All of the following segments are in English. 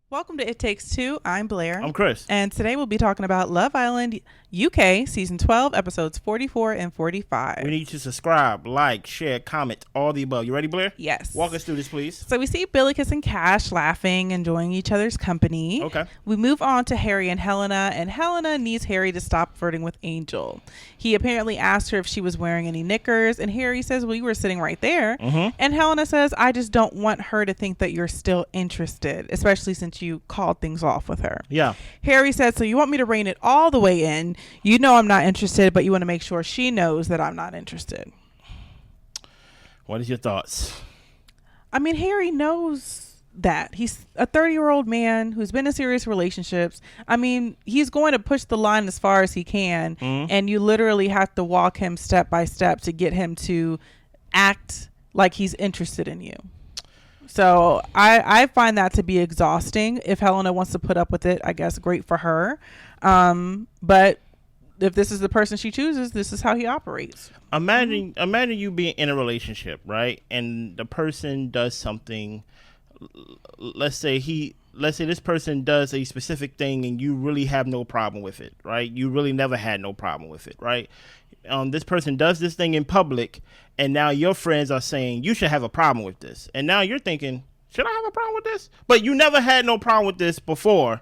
Welcome to It Takes Two. I'm Blair. I'm Chris. And today we'll be talking about Love Island UK Season 12, Episodes 44 and 45. We need you to subscribe, like, share, comment, all the above. You ready, Blair? Yes. Walk us through this, please. So we see Billikis and Cash laughing, enjoying each other's company. Okay. We move on to Harry and Helena needs Harry to stop flirting with Angel. He apparently asked her if she was wearing any knickers, and Harry says, well, you were sitting right there. Mm-hmm. And Helena says, I just don't want her to think that you're still interested, especially since you called things off with her. Yeah. Harry said, so you want me to rein it all the way in. You know I'm not interested, but you want to make sure she knows that I'm not interested. What is your thoughts? I mean, Harry knows that. He's a 30-year-old man who's been in serious relationships. I mean, he's going to push the line as far as he can, and you literally have to walk him step by step to get him to act like he's interested in you. So I find that to be exhausting. If Helena wants to put up with it, I guess great for her. But if this is the person she chooses, this is how he operates. Imagine you being in a relationship, right? And the person does something. Let's say this person does a specific thing, and you really have no problem with it, right? You really never had no problem with it, right? This person does this thing in public, and now your friends are saying you should have a problem with this, and now you're thinking, should I have a problem with this? But you never had no problem with this before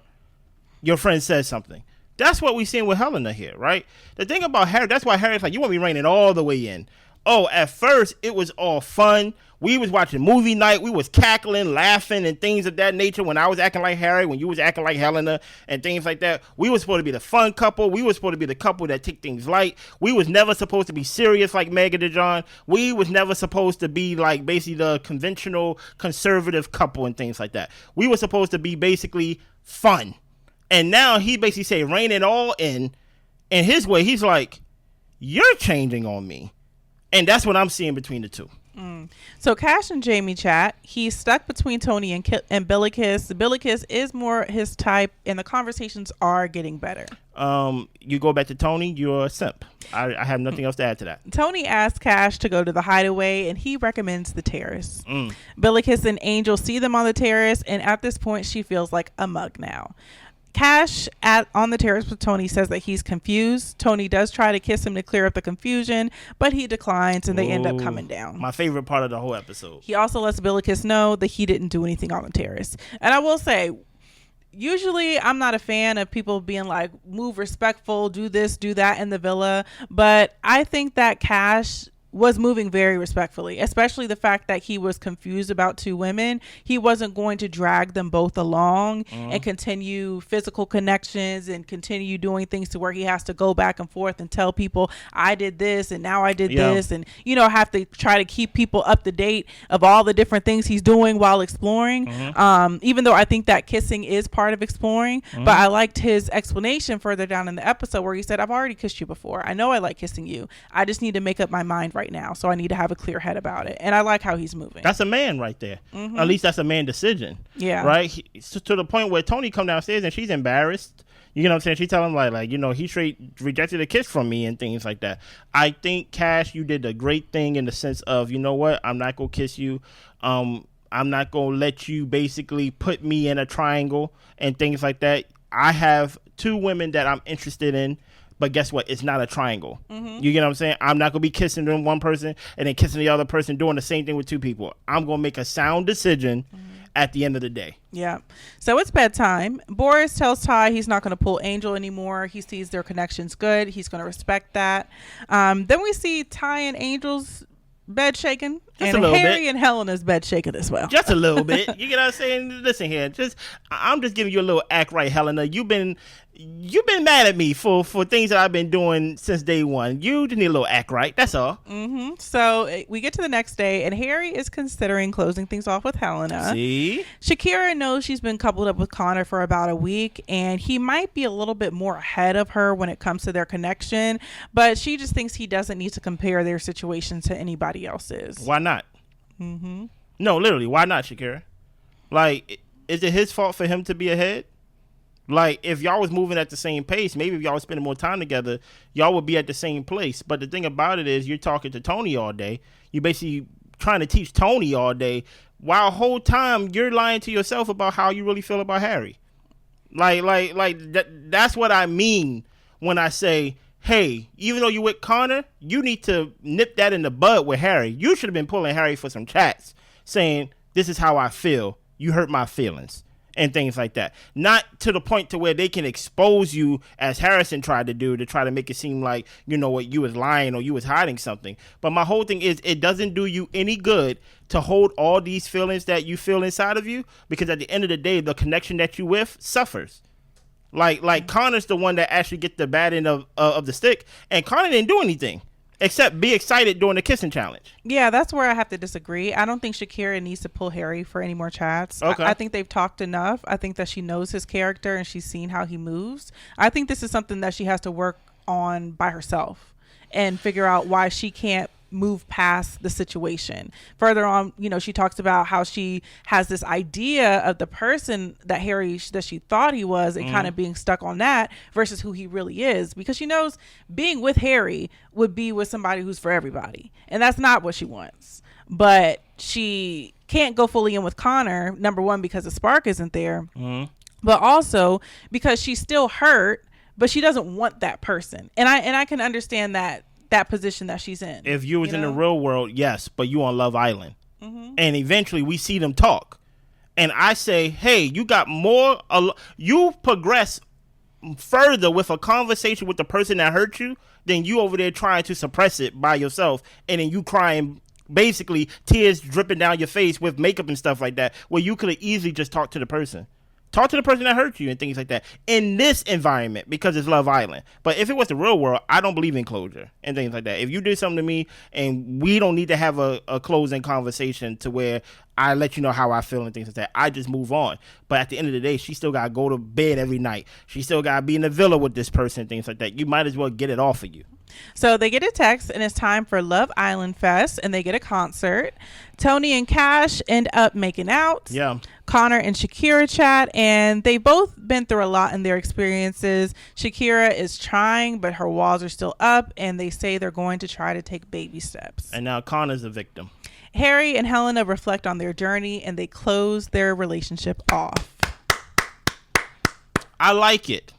your friend says something. That's what we're seeing with Helena here, right? The thing about Harry, that's why Harry's like, you want me reining all the way in. Oh, at first it was all fun. We was watching movie night. We was cackling, laughing, and things of that nature when I was acting like Harry, when you was acting like Helena, and things like that. We was supposed to be the fun couple. We was supposed to be the couple that take things light. We was never supposed to be serious like Meg and dejon. We was never supposed to be like basically the conventional conservative couple and things like that. We were supposed to be basically fun. And now he basically say rein it all in his way. He's like, you're changing on me. And that's what I'm seeing between the two. So Cash and Jamie chat. He's stuck between Toni and Billikis. Billikis is more his type, and the conversations are getting better. You go back to Toni, you're a simp. I have nothing else to add to that. Toni asks Cash to go to the hideaway, and he recommends the terrace. Billikis and Angel see them on the terrace, and at this point, she feels like a mug now. Cash on the terrace with Toni says that he's confused. Toni does try to kiss him to clear up the confusion, but he declines, and they end up coming down. My favorite part of the whole episode. He also lets Billikis know that he didn't do anything on the terrace. And I will say, usually I'm not a fan of people being like, move respectful, do this, do that in the villa. But I think that Cash was moving very respectfully, especially the fact that he was confused about two women. He wasn't going to drag them both along and continue physical connections and continue doing things to where he has to go back and forth and tell people, I did this and now I did this, and have to try to keep people up to date of all the different things he's doing while exploring. Even though I think that kissing is part of exploring, but I liked his explanation further down in the episode where he said, I've already kissed you before. I know I like kissing you. I just need to make up my mind right now, so I need to have a clear head about it. And I like how he's moving. That's a man right there. At least that's a man decision. Yeah. Right? To the point where Toni come downstairs and she's embarrassed. You know what I'm saying? She tell him like, he straight rejected a kiss from me and things like that. I think, Cash, you did a great thing in the sense of, you know what? I'm not going to kiss you. I'm not going to let you basically put me in a triangle and things like that. I have two women that I'm interested in. But guess what? It's not a triangle. You get what I'm saying? I'm not going to be kissing one person and then kissing the other person, doing the same thing with two people. I'm going to make a sound decision at the end of the day. Yeah. So it's bedtime. Boris tells Ty he's not going to pull Angel anymore. He sees their connection's good. He's going to respect that. Then we see Ty and Angel's bed shaking, and Harry and Helena's bed shaking as well. Just a little bit. You get what I'm saying? Listen here. I'm just giving you a little act right, Helena. You've been mad at me for things that I've been doing since day one. You just need a little act right. That's all. So we get to the next day, and Harry is considering closing things off with Helena. See? Shakira knows she's been coupled up with Connor for about a week, and he might be a little bit more ahead of her when it comes to their connection, but she just thinks he doesn't need to compare their situation to anybody else's. Why not? No, literally, why not, Shakira? Like, is it his fault for him to be ahead? Like, if y'all was moving at the same pace, maybe if y'all was spending more time together, y'all would be at the same place. But the thing about it is, you're talking to Toni all day. You basically trying to teach Toni all day, while whole time you're lying to yourself about how you really feel about Harry. That's what I mean when I say, hey, even though you with Connor, you need to nip that in the bud with Harry. You should have been pulling Harry for some chats, saying, this is how I feel. You hurt my feelings. And things like that. Not to the point to where they can expose you, as Harrison tried to do, to try to make it seem like, you know what, you was lying or you was hiding something. But my whole thing is, it doesn't do you any good to hold all these feelings that you feel inside of you, because at the end of the day, the connection that you with suffers. Like Connor's the one that actually get the bad end of the stick, and Connor didn't do anything except be excited during the kissing challenge. Yeah, that's where I have to disagree. I don't think Shakira needs to pull Harry for any more chats. Okay. I think they've talked enough. I think that she knows his character and she's seen how he moves. I think this is something that she has to work on by herself and figure out why she can't move past the situation. Further on, you know, she talks about how she has this idea of the person that that she thought he was, and kind of being stuck on that versus who he really is, because she knows being with Harry would be with somebody who's for everybody, and that's not what she wants. But she can't go fully in with Connor, number one, because the spark isn't there, but also because she's still hurt, but she doesn't want that person. And I can understand that position that she's in. If you was in the real world, yes, but you on Love Island. And eventually we see them talk. And I say, hey, you got more, you progress further with a conversation with the person that hurt you than you over there trying to suppress it by yourself, and then you crying, basically tears dripping down your face with makeup and stuff like that, where you could have easily just talked to the person. Talk to the person that hurt you and things like that in this environment, because it's Love Island. But if it was the real world, I don't believe in closure and things like that. If you did something to me and we don't need to have a closing conversation to where I let you know how I feel and things like that, I just move on. But at the end of the day, she still got to go to bed every night. She still got to be in the villa with this person and things like that. You might as well get it off of you. So they get a text and it's time for Love Island Fest, and they get a concert. Toni and Cash end up making out. Yeah. Conor and Shakira chat, and they've both been through a lot in their experiences. Shakira is trying, but her walls are still up, and they say they're going to try to take baby steps. And now Connor's the victim. Harry and Helena reflect on their journey, and they close their relationship off. I like it.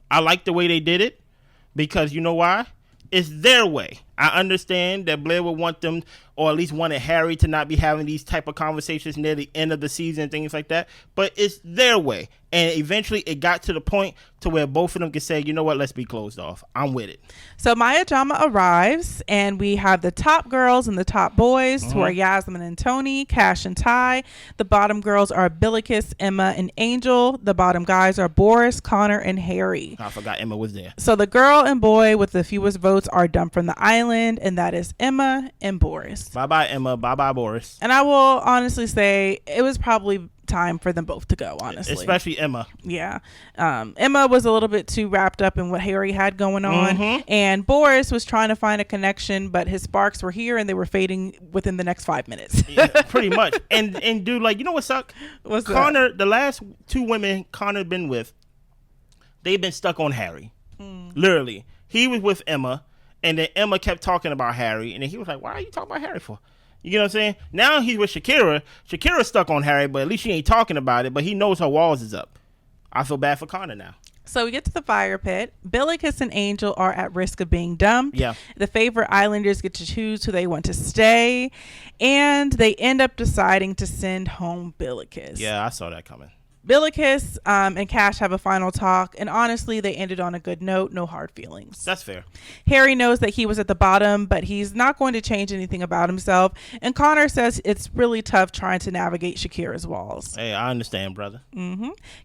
I like the way they did it, because you know why? It's their way. I understand that Blair would want them, or at least wanted Harry to not be having these type of conversations near the end of the season and things like that. But it's their way. And eventually it got to the point to where both of them could say, you know what, let's be closed off. I'm with it. So Maya Jama arrives, and we have the top girls and the top boys, who are Yasmin and Toni, Cash and Ty. The bottom girls are Billikis, Emma, and Angel. The bottom guys are Boris, Connor, and Harry. I forgot Emma was there. So the girl and boy with the fewest votes are dumped from the island, and that is Emma and Boris. Bye-bye, Emma. Bye-bye, Boris. And I will honestly say it was probably time for them both to go, honestly. Especially Emma. Yeah. Emma was a little bit too wrapped up in what Harry had going on, and Boris was trying to find a connection, but his sparks were here and they were fading within the next 5 minutes. Yeah, pretty much. And dude, like, you know what sucked? What's Connor, the last two women Connor been with, they've been stuck on Harry. Literally. He was with Emma, and then Emma kept talking about Harry, and then he was like, why are you talking about Harry for? You know what I'm saying? Now he's with Shakira. Shakira's stuck on Harry, but at least she ain't talking about it, but he knows her walls is up. I feel bad for Connor now. So we get to the fire pit. Billikis and Angel are at risk of being dumped. Yeah. The favorite islanders get to choose who they want to stay, and they end up deciding to send home Billikis. Yeah, I saw that coming. Billikis and Cash have a final talk, and honestly, they ended on a good note. No hard feelings. That's fair. Harry knows that he was at the bottom, but he's not going to change anything about himself. And Connor says it's really tough trying to navigate Shakira's walls. Hey, I understand, brother.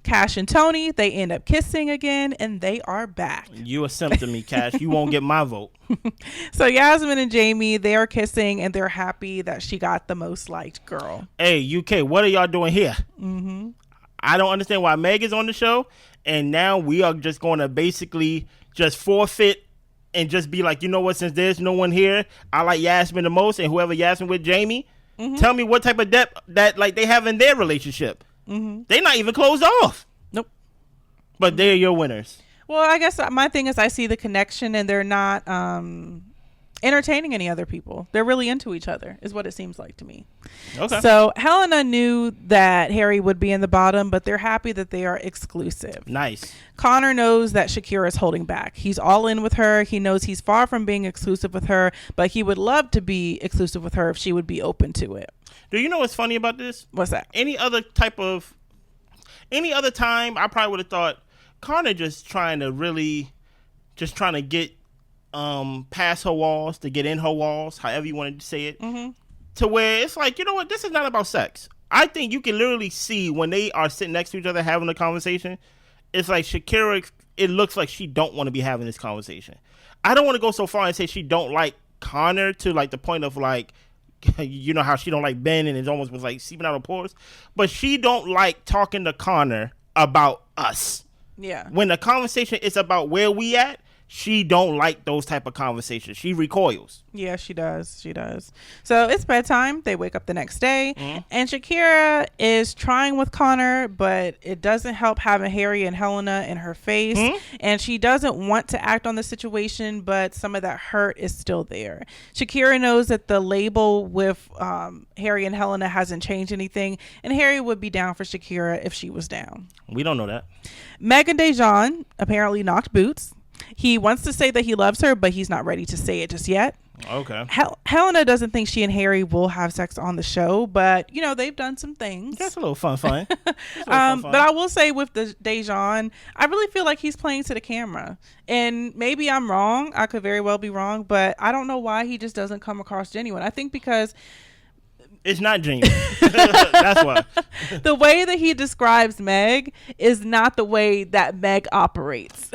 Cash and Toni, they end up kissing again, and they are back. You a simp to me, Cash. You won't get my vote. So Yasmin and Jamie, they are kissing, and they're happy that she got the most liked girl. Hey, UK, what are y'all doing here? I don't understand why Meg is on the show, and now we are just going to basically just forfeit and just be like, you know what, since there's no one here, I like Yasmin the most, and whoever Yasmin with Jamie, tell me what type of depth that like they have in their relationship. They're not even closed off. Nope. But they're your winners. Well, I guess my thing is I see the connection, and they're not entertaining any other people. They're really into each other, is what it seems like to me. Okay. So Helena knew that Harry would be in the bottom, but they're happy that they are exclusive. Nice. Connor knows that Shakira is holding back. He's all in with her. He knows he's far from being exclusive with her, but he would love to be exclusive with her if she would be open to it. Do you know what's funny about this? What's that? Any other time, I probably would have thought Connor just trying to get past her walls, to get in her walls, however you wanted to say it, to where it's like, you know what, this is not about sex. I think you can literally see when they are sitting next to each other having a conversation, it's like Shakira, it looks like she don't want to be having this conversation. I don't want to go so far and say she don't like Connor to like the point of like, you know how she don't like Ben and it almost was like seeping out her pores, but she don't like talking to Connor about us. Yeah. When the conversation is about where we at, she don't like those type of conversations. She recoils. Yeah, she does. She does. So it's bedtime. They wake up the next day, and Shakira is trying with Connor, but it doesn't help having Harry and Helena in her face. And she doesn't want to act on the situation, but some of that hurt is still there. Shakira knows that the label with Harry and Helena hasn't changed anything, and Harry would be down for Shakira if she was down. We don't know that. Meg and Dejon apparently knocked boots. He wants to say that he loves her, but he's not ready to say it just yet. Okay. Helena doesn't think she and Harry will have sex on the show, but you know they've done some things. That's a little fun. But I will say with the Dejon, I really feel like he's playing to the camera, and maybe I'm wrong. I could very well be wrong, but I don't know why he just doesn't come across genuine. I think because it's not genuine. That's why. The way that he describes Meg is not the way that Meg operates.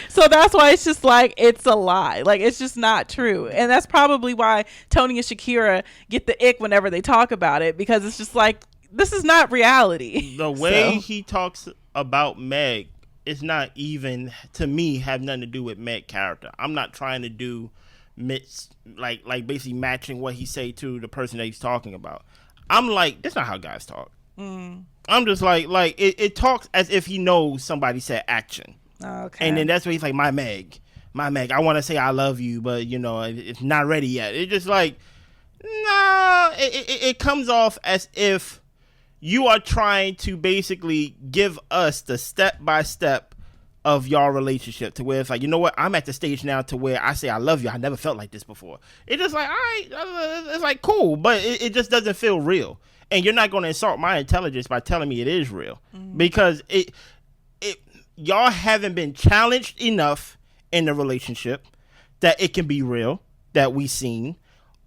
So that's why it's just like, it's a lie. Like, it's just not true. And that's probably why Toni and Shakira get the ick whenever they talk about it, because it's just like, this is not reality. The way he talks about Meg is not even, to me, have nothing to do with Meg character. I'm not trying to do like basically matching what he say to the person that he's talking about. I'm like, that's not how guys talk. I'm just like it talks as if he knows somebody said action. Okay. And then that's where he's like, my Meg, I want to say I love you, but you know, it's not ready yet. It's just like, nah, it comes off as if you are trying to basically give us the step-by-step of your relationship, to where it's like, you know what, I'm at the stage now to where I say I love you. I never felt like this before. It's just like, all right, it's like cool, but it just doesn't feel real. And you're not going to insult my intelligence by telling me it is real, because y'all haven't been challenged enough in the relationship that it can be real, that we seen.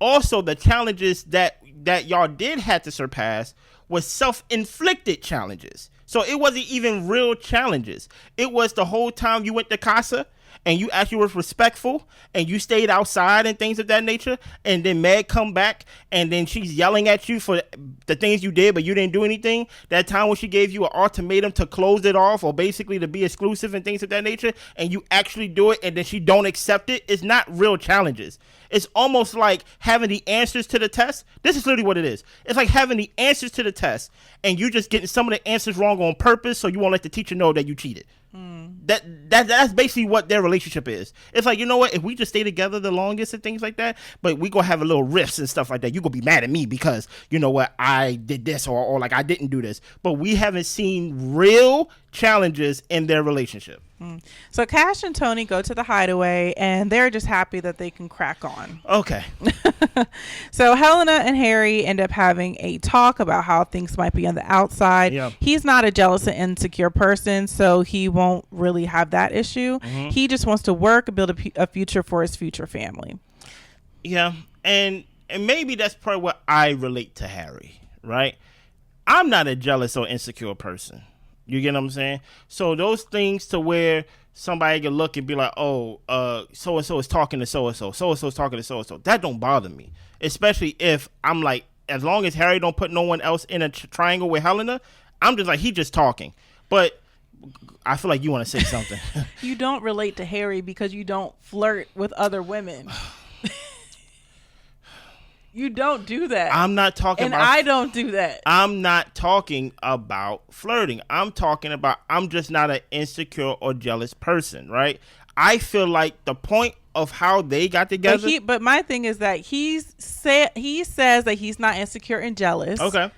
Also, the challenges that y'all did have to surpass was self-inflicted challenges. So it wasn't even real challenges. It was the whole time you went to Casa and you actually was respectful and you stayed outside and things of that nature. And then Meg come back and then she's yelling at you for the things you did, but you didn't do anything. That time when she gave you an ultimatum to close it off, or basically to be exclusive and things of that nature, and you actually do it and then she don't accept it. It's not real challenges. It's almost like having the answers to the test. This is literally what it is. It's like having the answers to the test and you just getting some of the answers wrong on purpose so you won't let the teacher know that you cheated. That's basically what their relationship is. It's like, you know what, if we just stay together the longest and things like that, but we gonna have a little rifts and stuff like that, you gonna be mad at me because, you know what, I did this or like I didn't do this. But we haven't seen real challenges in their relationship. So Cash and Toni go to the hideaway and they're just happy that they can crack on. Okay. So Helena and Harry end up having a talk about how things might be on the outside. Yeah. He's not a jealous and insecure person, so he won't really have that issue. He just wants to work and build a future for his future family. Yeah. And maybe that's probably what I relate to Harry, right? I'm not a jealous or insecure person. You get what I'm saying? So those things to where somebody can look and be like, oh, so-and-so is talking to so-and-so. So-and-so is talking to so-and-so. That don't bother me. Especially if I'm like, as long as Harry don't put no one else in a triangle with Helena, I'm just like, he just talking. But I feel like you want to say something. You don't relate to Harry because you don't flirt with other women. You don't do that. I'm not talking and about... I don't do that. I'm not talking about flirting. I'm talking about, I'm just not an insecure or jealous person, right? I feel like the point of how they got together. But my thing is that he says that he's not insecure and jealous. Okay.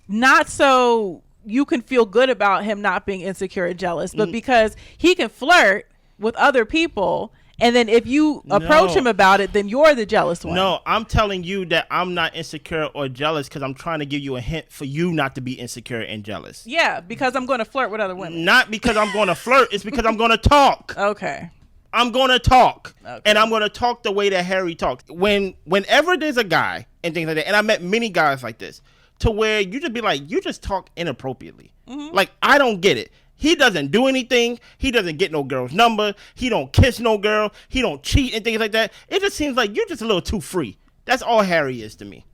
Not so you can feel good about him not being insecure and jealous, but because he can flirt with other people, and then if you approach him about it, then you're the jealous one. No, I'm telling you that I'm not insecure or jealous because I'm trying to give you a hint for you not to be insecure and jealous. Yeah, because I'm going to flirt with other women. Not because I'm going to flirt. It's because I'm going to talk. Okay. I'm going to talk. Okay. And I'm going to talk the way that Harry talks. Whenever there's a guy and things like that, and I met many guys like this, to where you just be like, you just talk inappropriately. Mm-hmm. Like, I don't get it. He doesn't do anything. He doesn't get no girl's number. He don't kiss no girl. He don't cheat and things like that. It just seems like you're just a little too free. That's all Harry is to me.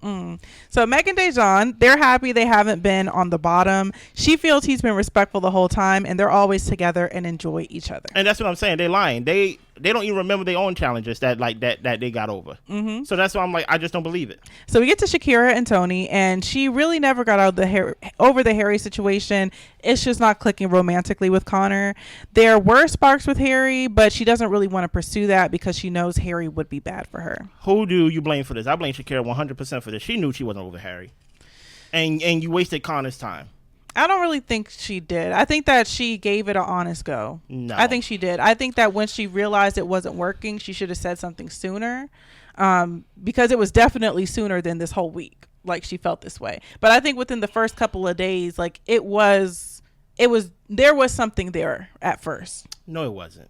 So Meg and Dejon, they're happy they haven't been on the bottom. She feels he's been respectful the whole time, and they're always together and enjoy each other. And that's what I'm saying. They're lying. They don't even remember their own challenges that they got over. Mm-hmm. So that's why I'm like, I just don't believe it. So we get to Shakira and Toni, and she really never got out of over the Harry situation. It's just not clicking romantically with Connor. There were sparks with Harry, but she doesn't really want to pursue that because she knows Harry would be bad for her. Who do you blame for this? I blame Shakira 100% for this. She knew she wasn't over Harry, and you wasted Connor's time. I don't really think she did. I think that she gave it an honest go. No. I think she did. I think that when she realized it wasn't working, she should have said something sooner, because it was definitely sooner than this whole week. Like, she felt this way. But I think within the first couple of days, like, there was something there at first. No, it wasn't.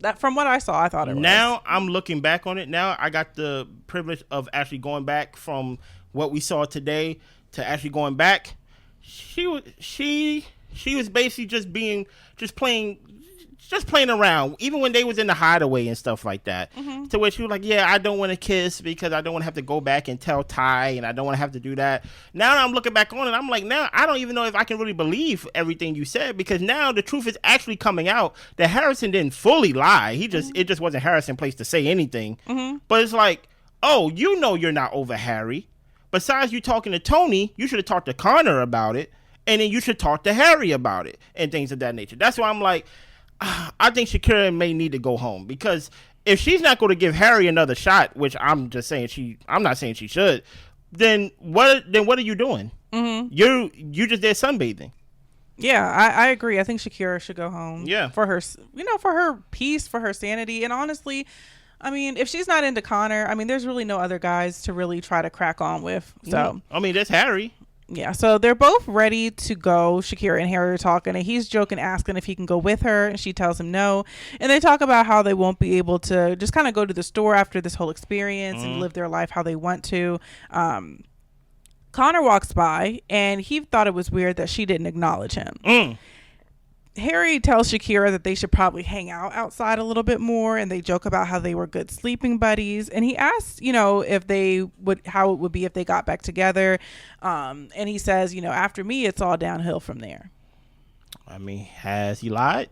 That, from what I saw, I thought it was. Now I'm looking back on it. Now I got the privilege of actually going back from what we saw today to actually going back. She was basically just playing around, even when they was in the hideaway and stuff like that. Mm-hmm. To where she was like, yeah, I don't want to kiss because I don't want to have to go back and tell Ty, and I don't want to have to do that. Now I'm looking back on it, I'm like, now I don't even know if I can really believe everything you said, because now the truth is actually coming out that Harrison didn't fully lie. It just wasn't Harrison's place to say anything. Mm-hmm. But it's like, oh, you know you're not over Harry. Besides you talking to Toni, you should have talked to Connor about it, and then you should talk to Harry about it, and things of that nature. That's why I'm like, I think Shakira may need to go home, because if she's not going to give Harry another shot, which I'm not saying she should, then what are you doing? Mm-hmm. You're just there sunbathing. Yeah, I agree. I think Shakira should go home. Yeah, for her peace, for her sanity, and honestly, I mean, if she's not into Connor, I mean, there's really no other guys to really try to crack on with. So, I mean, that's Harry. Yeah, so they're both ready to go. Shakira and Harry are talking, and he's joking, asking if he can go with her, and she tells him no. And they talk about how they won't be able to just kind of go to the store after this whole experience and live their life how they want to. Connor walks by, and he thought it was weird that she didn't acknowledge him. Harry tells Shakira that they should probably hang out outside a little bit more, and they joke about how they were good sleeping buddies. And he asks, how it would be if they got back together. And he says, after me, it's all downhill from there. I mean, has he lied?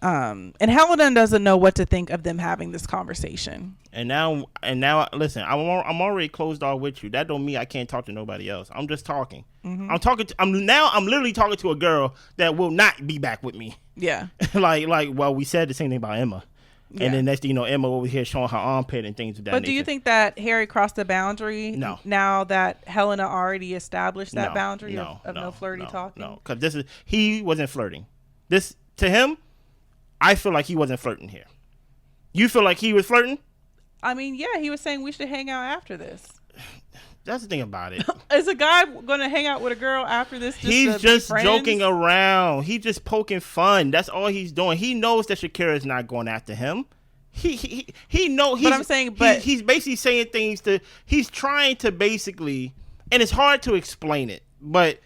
And Helena doesn't know what to think of them having this conversation. And now, listen, I'm already closed off with you. That don't mean I can't talk to nobody else. I'm just talking. Mm-hmm. I'm literally talking to a girl that will not be back with me. Yeah. Well, we said the same thing about Emma. Yeah. And then next thing you know, Emma over here showing her armpit and things of that nature. But do you think that Harry crossed the boundary? No. Now that Helena already established that boundary of no flirty talking? No, because he wasn't flirting. This, to him, I feel like he wasn't flirting here. You feel like he was flirting? I mean, yeah, he was saying we should hang out after this. That's the thing about it. Is a guy going to hang out with a girl after this? He's just joking around. He's just poking fun. That's all he's doing. He knows that Shakira is not going after him. He knows. But I'm saying, he's basically saying things he's trying to basically, and it's hard to explain it, but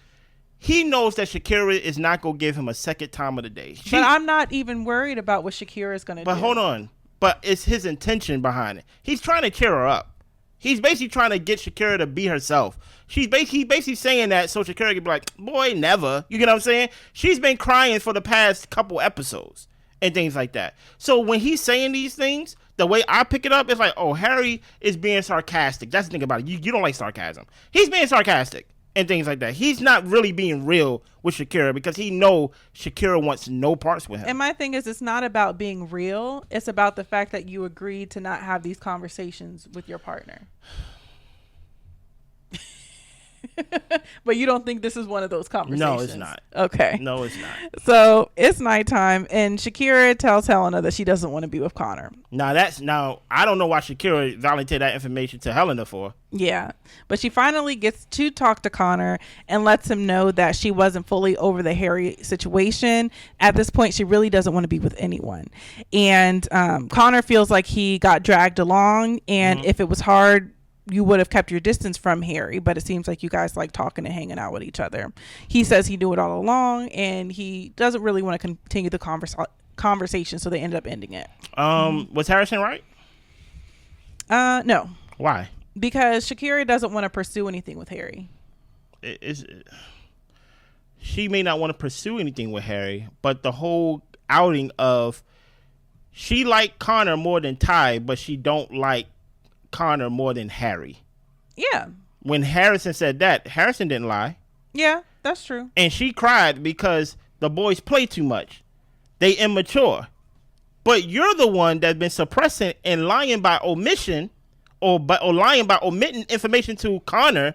he knows that Shakira is not going to give him a second time of the day. But I'm not even worried about what Shakira is going to do. But hold on. But it's his intention behind it. He's trying to cheer her up. He's basically trying to get Shakira to be herself. He's basically saying that so Shakira can be like, boy, never. You get what I'm saying? She's been crying for the past couple episodes and things like that. So when he's saying these things, the way I pick it up, it's like, oh, Harry is being sarcastic. That's the thing about it. You don't like sarcasm. He's being sarcastic. and things like that. He's not really being real with Shakira because he know Shakira wants no parts with him. And my thing is, it's not about being real. It's about the fact that you agreed to not have these conversations with your partner. But you don't think this is one of those conversations? No, it's not. Okay. No, it's not. So it's nighttime, and Shakira tells Helena that she doesn't want to be with Connor. Now I don't know why Shakira volunteered that information to Helena for. Yeah, but she finally gets to talk to Connor and lets him know that she wasn't fully over the Harry situation. At this point, she really doesn't want to be with anyone. And Connor feels like he got dragged along, and if it was hard, you would have kept your distance from Harry, but it seems like you guys like talking and hanging out with each other. He says he knew it all along, and he doesn't really want to continue the conversation, so they ended up ending it. Was Harrison right? No. Why? Because Shakira doesn't want to pursue anything with Harry. She may not want to pursue anything with Harry, but the whole outing of she liked Connor more than Ty, but she don't like Connor more than Harry. Yeah. When Harrison said that, Harrison didn't lie. Yeah, that's true. And she cried because the boys play too much. They immature. But you're the one that's been suppressing and lying by omission or lying by omitting information to Connor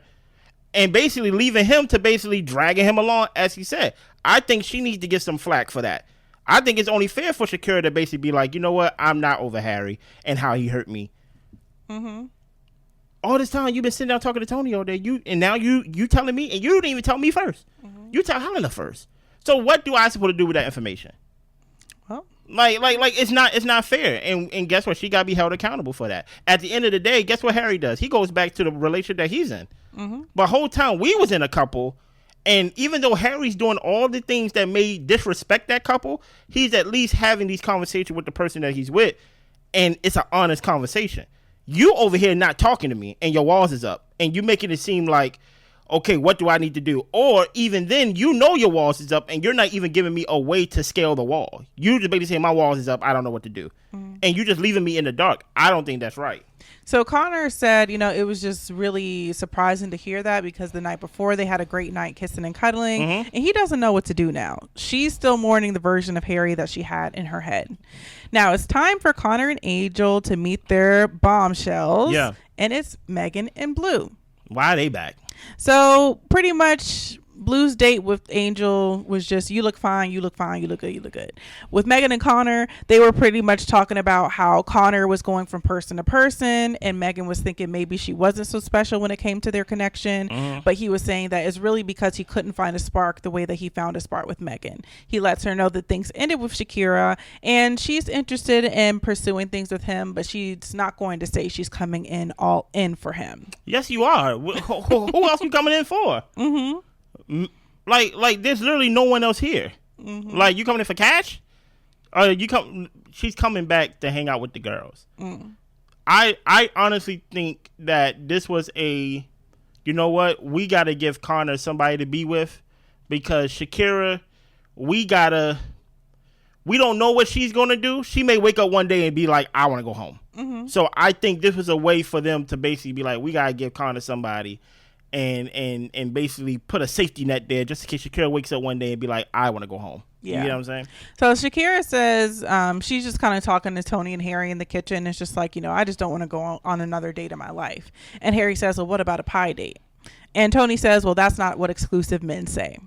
and basically leaving him to basically dragging him along, as he said. I think she needs to get some flack for that. I think it's only fair for Shakira to basically be like, you know what? I'm not over Harry and how he hurt me. Mm-hmm. All this time you've been sitting down talking to Toni all day. Now you telling me, and you didn't even tell me first. Mm-hmm. You tell Helena first. So what do I supposed to do with that information? Well, like it's not fair. And guess what? She got to be held accountable for that. At the end of the day, guess what Harry does? He goes back to the relationship that he's in. Mm-hmm. But whole time we was in a couple, and even though Harry's doing all the things that may disrespect that couple, he's at least having these conversations with the person that he's with, and it's an honest conversation. You over here not talking to me and your walls is up and you making it seem like, okay, what do I need to do? Or even then, you know your walls is up and you're not even giving me a way to scale the wall. You just basically saying my walls is up, I don't know what to do. And you just leaving me in the dark. I don't think that's right. So Connor said, it was just really surprising to hear that because the night before they had a great night kissing and cuddling, and he doesn't know what to do now. She's still mourning the version of Harry that she had in her head. Now it's time for Connor and Angel to meet their bombshells. Yeah. And it's Megan and Blue. Why are they back? So pretty much Blue's date with Angel was just, you look fine, you look fine, you look good, you look good. With Megan and Connor, they were pretty much talking about how Connor was going from person to person, and Megan was thinking maybe she wasn't so special when it came to their connection. But he was saying that it's really because he couldn't find a spark the way that he found a spark with Megan. He lets her know that things ended with Shakira, and she's interested in pursuing things with him, but she's not going to say she's coming in all in for him. Yes, you are. Who else you coming in for? Like there's literally no one else here. Like, you coming in for cash? She's coming back to hang out with the girls. I honestly think that this was you know what, we gotta give Connor somebody to be with, because Shakira, we don't know what she's gonna do. She may wake up one day and be like, I want to go home. So I think this was a way for them to basically be like, we gotta give Connor somebody and basically put a safety net there just in case Shakira wakes up one day and be like, I want to go home. Yeah. You know what I'm saying? So Shakira says she's just kind of talking to Toni and Harry in the kitchen. It's just like, I just don't want to go on another date in my life. And Harry says, well, what about a pie date? And Toni says, well, that's not what exclusive men say.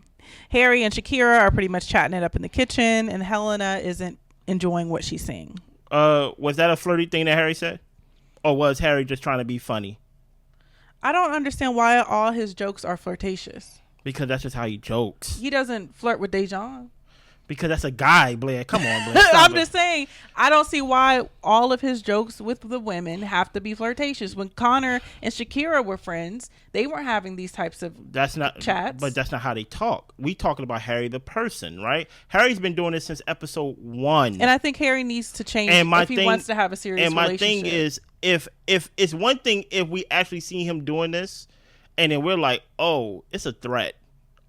Harry and Shakira are pretty much chatting it up in the kitchen, and Helena isn't enjoying what she's seeing. Was that a flirty thing that Harry said? Or was Harry just trying to be funny? I don't understand why all his jokes are flirtatious. Because that's just how he jokes. He doesn't flirt with dejon. Because that's a guy, Blair. Come on, Blair. I'm just saying, I don't see why all of his jokes with the women have to be flirtatious. When Connor and Shakira were friends, they weren't having these types of chats. But that's not how they talk. We talking about Harry the person, right? Harry's been doing this since episode 1. And I think Harry needs to change if he wants to have a serious relationship. And my thing is, if it's one thing if we actually see him doing this, and then we're like, oh, it's a threat.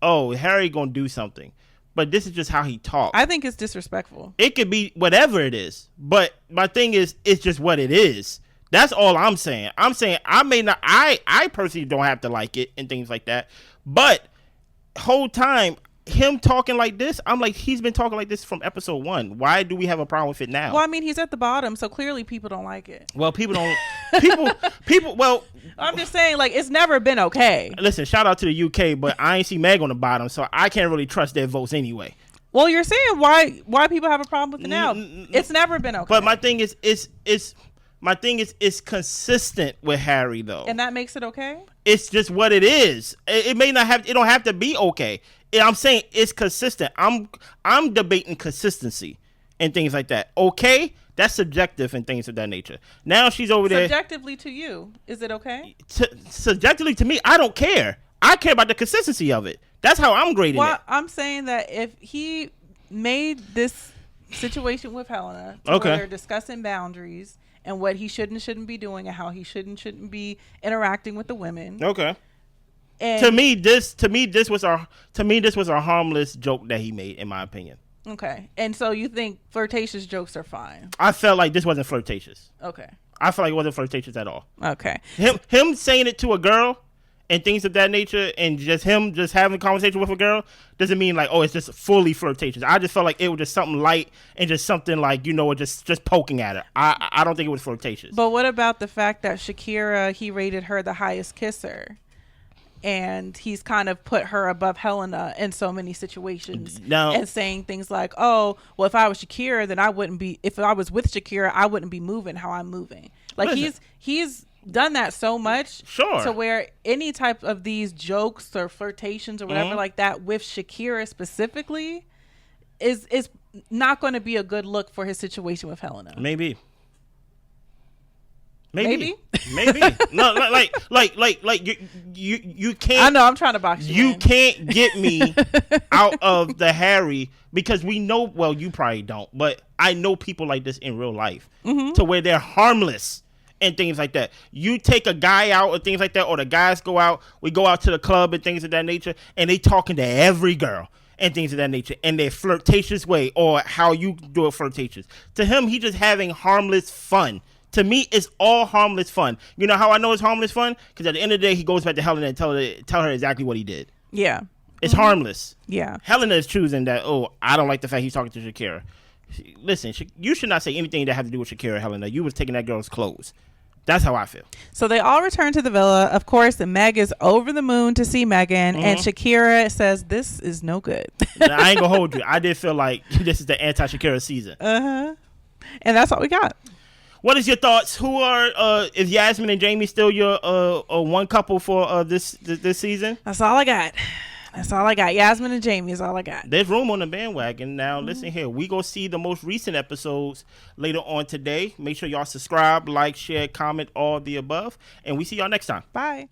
Oh, Harry gonna do something. But this is just how he talks. I think it's disrespectful. It could be whatever it is. But my thing is, it's just what it is. That's all I'm saying. I'm saying I may not. I personally don't have to like it and things like that. But whole time him talking like this, I'm like, he's been talking like this from episode 1. Why do we have a problem with it now? Well, I mean, he's at the bottom, so clearly people don't like it. Well, people don't. people. Well, I'm just saying, like, it's never been okay. Listen, shout out to the UK, but I ain't see Meg on the bottom, so I can't really trust their votes anyway. Well, you're saying why people have a problem with it now? It's never been okay. But my thing is, it's consistent with Harry though, and that makes it okay. It's just what it is. It may not have. It don't have to be okay. I'm saying it's consistent. I'm debating consistency and things like that. Okay, that's subjective and things of that nature. Now she's over there. Subjectively to you, is it okay? Subjectively to me, I don't care. I care about the consistency of it. That's how I'm grading it. I'm saying that if he made this situation with Helena, where they're discussing boundaries and what he should and shouldn't be doing and how he shouldn't be interacting with the women. Okay. And to me, this was a harmless joke that he made, in my opinion. Okay. And so you think flirtatious jokes are fine? I felt like this wasn't flirtatious. Okay. I felt like it wasn't flirtatious at all. Okay. Him saying it to a girl and things of that nature, and just him just having a conversation with a girl doesn't mean like, oh, it's just fully flirtatious. I just felt like it was just something light and just something like, just poking at her. I don't think it was flirtatious. But what about the fact that Shakira, he rated her the highest kisser? And he's kind of put her above Helena in so many situations, and saying things like, "Oh, well, if I was Shakira, then I wouldn't be. If I was with Shakira, I wouldn't be moving how I'm moving." Like he's done that so much, to where any type of these jokes or flirtations or whatever like that with Shakira specifically is not going to be a good look for his situation with Helena. Maybe. No, you can't. I know I'm trying to box you. You can't get me out of the Harry, because we know. Well, you probably don't, but I know people like this in real life, to where they're harmless and things like that. You take a guy out or things like that, or the guys go out. We go out to the club and things of that nature, and they talking to every girl and things of that nature, in their flirtatious way, or how you do it flirtatious. To him, he just having harmless fun. To me, it's all harmless fun. You know how I know it's harmless fun? Because at the end of the day, he goes back to Helena and tell her exactly what he did. Yeah. It's harmless. Yeah. Helena is choosing that, oh, I don't like the fact he's talking to Shakira. Listen, you should not say anything that has to do with Shakira, Helena. You was taking that girl's clothes. That's how I feel. So they all return to the villa. Of course, Meg is over the moon to see Megan, and Shakira says, "This is no good." I ain't going to hold you. I did feel like this is the anti-Shakira season. And that's all we got. What is your thoughts? Who are is Yasmin and Jamie still your one couple for this season? That's all I got. Yasmin and Jamie is all I got. There's room on the bandwagon. Now, listen here. We go see the most recent episodes later on today. Make sure y'all subscribe, like, share, comment, all the above. And we see y'all next time. Bye.